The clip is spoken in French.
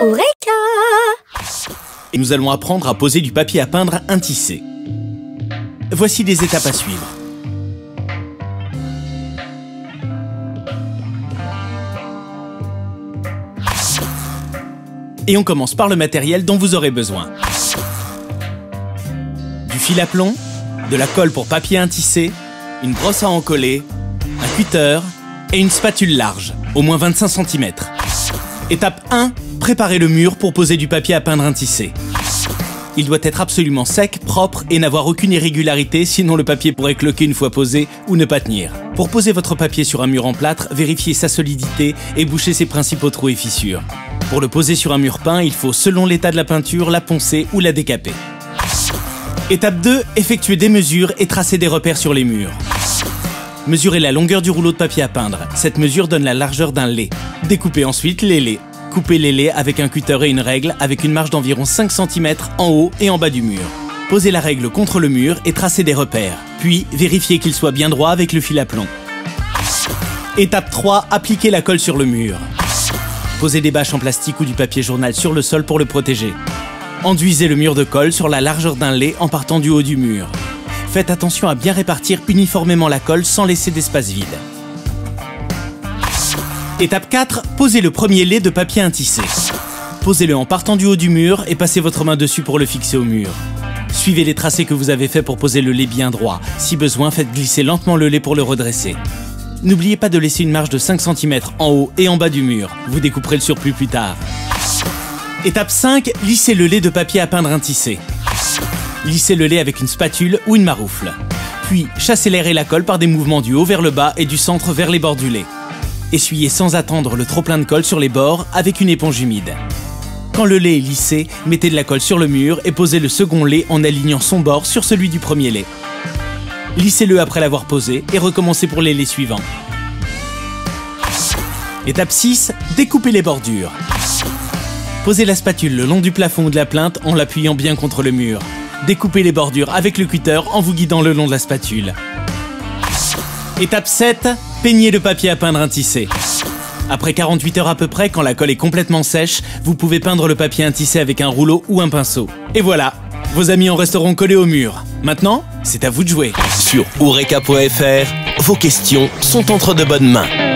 Eureka! Et nous allons apprendre à poser du papier à peindre intissé. Voici les étapes à suivre. Et on commence par le matériel dont vous aurez besoin. Du fil à plomb, de la colle pour papier intissé, une brosse à encoller, un cutter et une spatule large, au moins 25 cm. Étape 1, préparez le mur pour poser du papier à peindre intissé. Il doit être absolument sec, propre et n'avoir aucune irrégularité, sinon le papier pourrait cloquer une fois posé ou ne pas tenir. Pour poser votre papier sur un mur en plâtre, vérifiez sa solidité et bouchez ses principaux trous et fissures. Pour le poser sur un mur peint, il faut, selon l'état de la peinture, la poncer ou la décaper. Étape 2, effectuez des mesures et tracez des repères sur les murs. Mesurez la longueur du rouleau de papier à peindre. Cette mesure donne la largeur d'un lait. Découpez ensuite les laits. Coupez les laits avec un cutter et une règle avec une marge d'environ 5 cm en haut et en bas du mur. Posez la règle contre le mur et tracez des repères. Puis, vérifiez qu'il soit bien droit avec le fil à plomb. Étape 3, appliquez la colle sur le mur. Posez des bâches en plastique ou du papier journal sur le sol pour le protéger. Enduisez le mur de colle sur la largeur d'un lait en partant du haut du mur. Faites attention à bien répartir uniformément la colle sans laisser d'espace vide. Étape 4, posez le premier lait de papier intissé. Posez-le en partant du haut du mur et passez votre main dessus pour le fixer au mur. Suivez les tracés que vous avez faits pour poser le lait bien droit. Si besoin, faites glisser lentement le lait pour le redresser. N'oubliez pas de laisser une marge de 5 cm en haut et en bas du mur. Vous découperez le surplus plus tard. Étape 5, lissez le lait de papier à peindre intissé. Lissez le lait avec une spatule ou une maroufle. Puis, chassez l'air et la colle par des mouvements du haut vers le bas et du centre vers les bords du lait. Essuyez sans attendre le trop-plein de colle sur les bords avec une éponge humide. Quand le lait est lissé, mettez de la colle sur le mur et posez le second lait en alignant son bord sur celui du premier lait. Lissez-le après l'avoir posé et recommencez pour les laits suivants. Étape 6, découpez les bordures. Posez la spatule le long du plafond ou de la plinthe en l'appuyant bien contre le mur. Découpez les bordures avec le cutter en vous guidant le long de la spatule. Étape 7, peignez le papier à peindre intissé. Après 48 heures à peu près, quand la colle est complètement sèche, vous pouvez peindre le papier intissé avec un rouleau ou un pinceau. Et voilà, vos amis en resteront collés au mur. Maintenant, c'est à vous de jouer. Sur Eureka.fr, vos questions sont entre de bonnes mains.